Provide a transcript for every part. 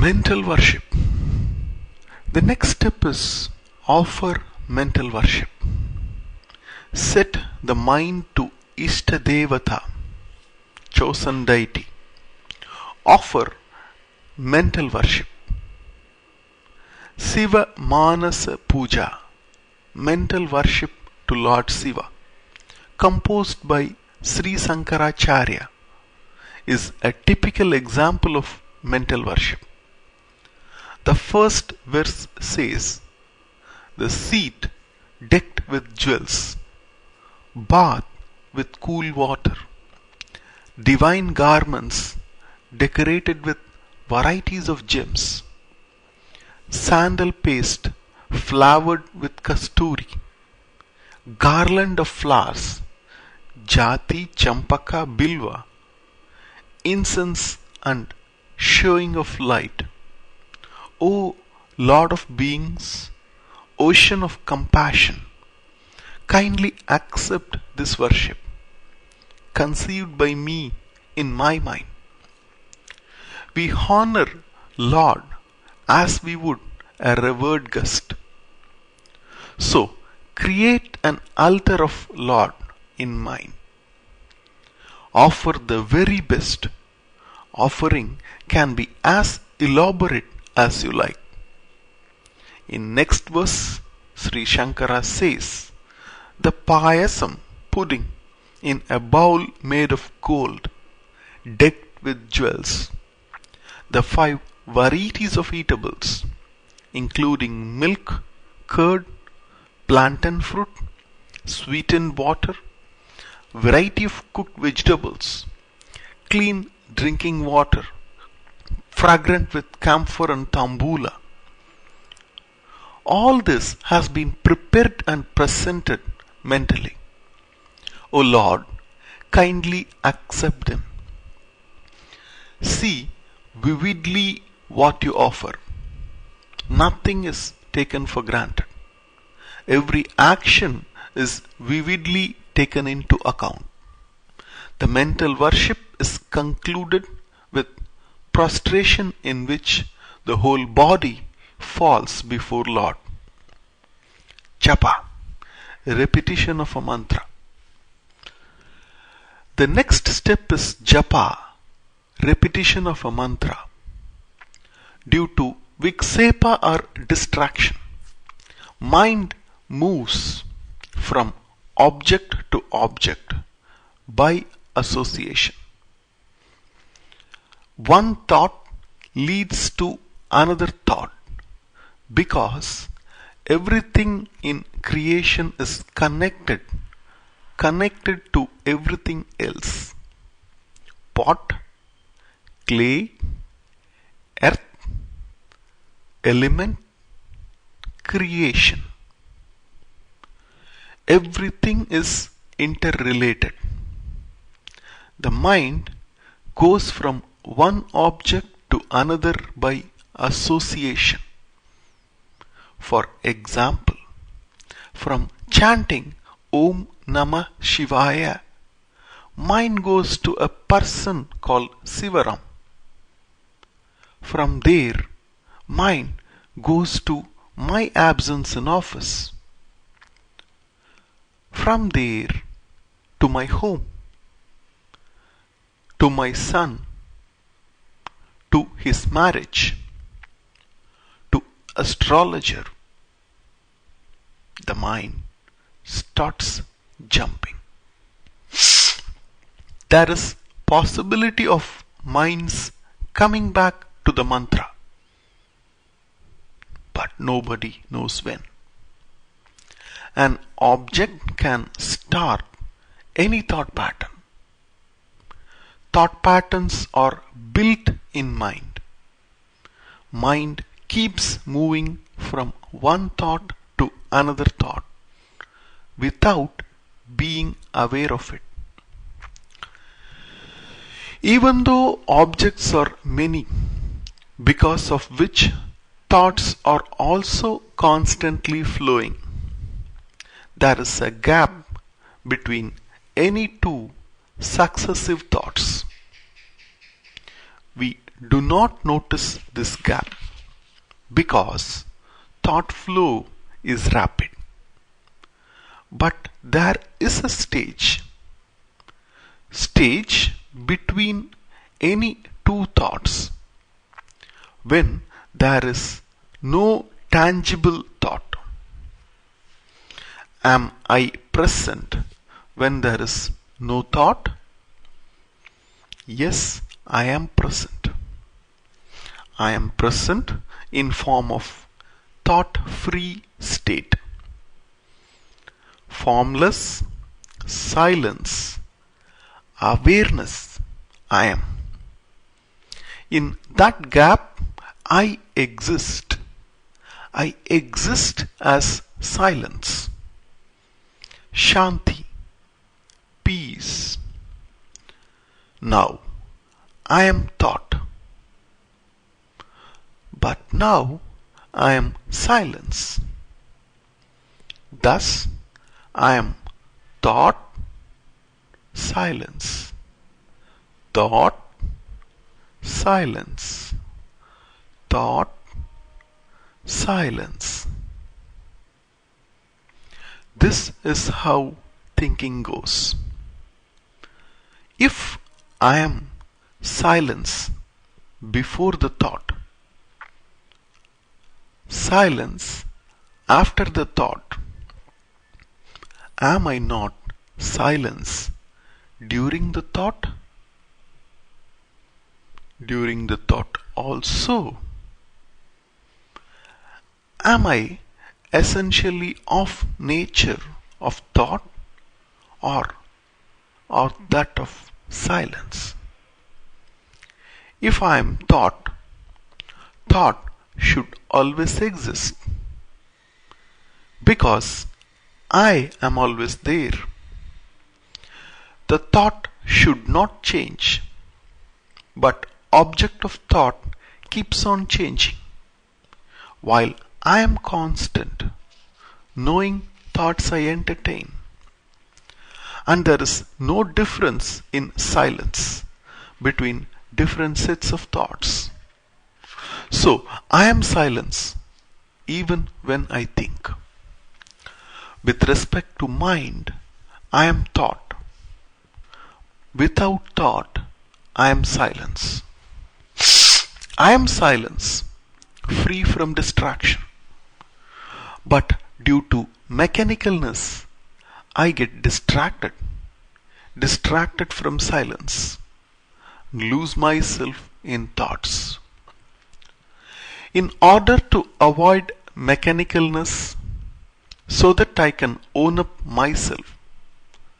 Mental worship. The next step is offer mental worship. Set the mind to Ishtadevata, chosen deity. Offer mental worship. Siva Manasa Puja, mental worship to Lord Siva, composed by Sri Sankaracharya, is a typical example of mental worship. The first verse says, the seat decked with jewels, bath with cool water, divine garments decorated with varieties of gems, sandal paste flavored with kasturi, garland of flowers, jati, champaka, bilva, incense and showing of light. O Lord of beings, ocean of compassion, kindly accept this worship, conceived by me in my mind. We honor Lord as we would a revered guest. So, create an altar of Lord in mind. Offer the very best. Offering can be as elaborate as you like. In next verse, Sri Shankara says, the payasam pudding in a bowl made of gold, decked with jewels, the 5 varieties of eatables, including milk, curd, plantain fruit, sweetened water, variety of cooked vegetables, clean drinking water, fragrant with camphor and tambula. All this has been prepared and presented mentally. O Lord, kindly accept them. See vividly what you offer. Nothing is taken for granted. Every action is vividly taken into account. The mental worship is concluded with prostration in which the whole body falls before Lord. Japa, repetition of a mantra. The next step is japa, repetition of a mantra. Due to viksepa or distraction, mind moves from object to object by association. One thought leads to another thought because everything in creation is connected to everything else. Pot, clay, earth, element, creation. Everything is interrelated. The mind goes from one object to another by association. For example, from chanting Om Namah Shivaya, mind goes to a person called Sivaram. From there, mind goes to my absence in office. From there to my home, to my son, to his marriage, to astrologer. The mind starts jumping. There is possibility of minds coming back to the mantra, but nobody knows when. An object can start any thought pattern. Thought patterns are built in mind. Mind keeps moving from one thought to another thought without being aware of it. Even though objects are many, because of which thoughts are also constantly flowing, there is a gap between any two successive thoughts. We do not notice this gap because thought flow is rapid. But there is a stage between any two thoughts when there is no tangible thought. Am I present when there is no thought? Yes, I am present. I am present in form of thought-free state. Formless, silence, awareness, I am. In that gap, I exist. I exist as silence. Shanti, peace. Now, I am thought. But now, I am silence. Thus, I am thought, silence. Thought, silence. Thought, silence. This is how thinking goes. If I am silence before the thought, silence after the thought, am I not silence during the thought? During the thought also. Am I essentially of nature of thought or that of silence? If I am thought, thought should always exist because I am always there. The thought should not change, but object of thought keeps on changing, while I am constant, knowing thoughts I entertain. And there is no difference in silence between different sets of thoughts. So, I am silence even when I think. With respect to mind, I am thought. Without thought, I am silence. I am silence, free from distraction. But due to mechanicalness, I get distracted from silence, lose myself in thoughts. In order to avoid mechanicalness, so that I can own up myself,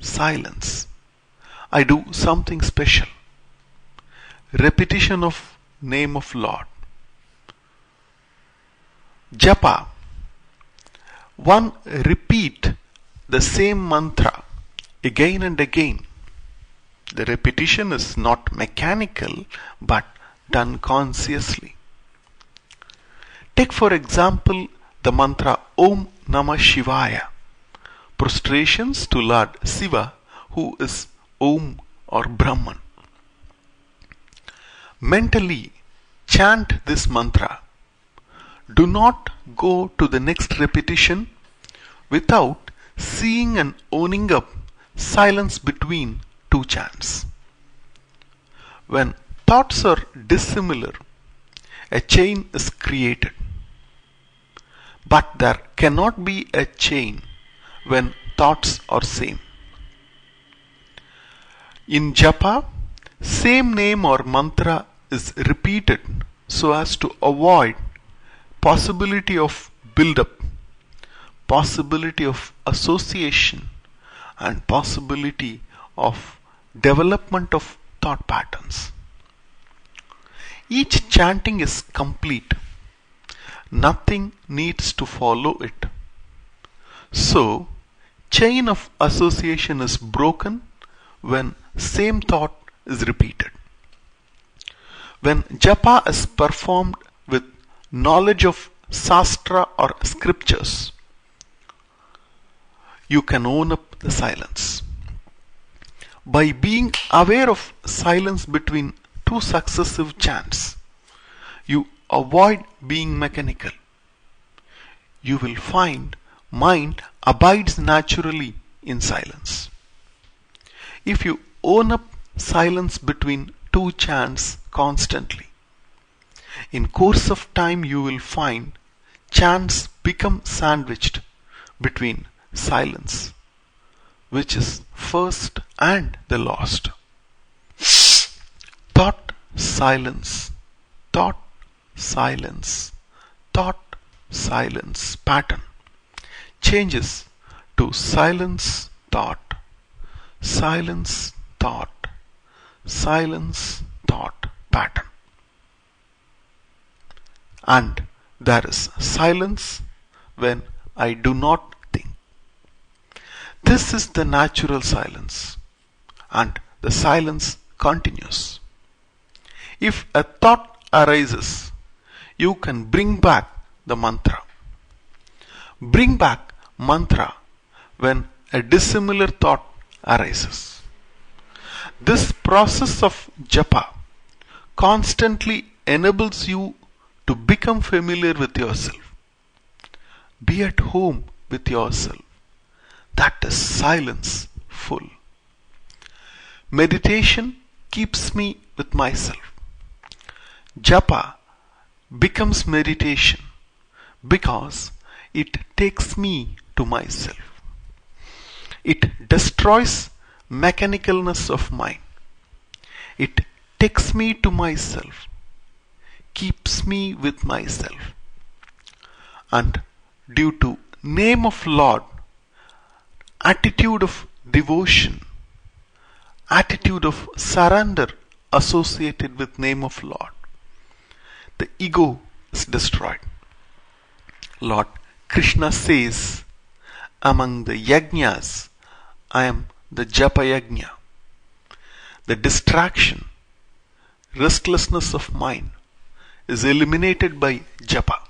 silence, I do something special. Repetition of name of Lord. Japa. One repeat the same mantra again and again. The repetition is not mechanical but done consciously. Take for example the mantra Om Namah Shivaya, prostrations to Lord Shiva who is Om or Brahman. Mentally chant this mantra. Do not go to the next repetition without seeing and owning up silence between two chants. When thoughts are dissimilar, a chain is created. But there cannot be a chain when thoughts are same. In japa, same name or mantra is repeated so as to avoid possibility of build-up, possibility of association, and possibility of development of thought patterns. Each chanting is complete. Nothing needs to follow it. So, chain of association is broken when same thought is repeated. When japa is performed with knowledge of sastra or scriptures, you can own up the silence. By being aware of silence between two successive chants. You avoid being mechanical. You will find mind abides naturally in silence. If you own up silence between two chants constantly, in course of time you will find chants become sandwiched between silence, which is first and the last. Thought, silence, thought, silence, thought, silence pattern changes to silence, thought, silence, thought, silence, thought pattern. And there is silence when I do not think. This is the natural silence, and the silence continues. If a thought arises, you can bring back the mantra. Bring back mantra when a dissimilar thought arises. This process of japa constantly enables you to become familiar with yourself. Be at home with yourself. That is silence full. Meditation keeps me with myself. Japa becomes meditation because it takes me to myself. It destroys mechanicalness of mind. It takes me to myself, keeps me with myself. And due to name of Lord, attitude of devotion, attitude of surrender associated with name of Lord, the ego is destroyed. Lord Krishna says, among the yajnas, I am the japa yajna. The distraction, restlessness of mind is eliminated by japa.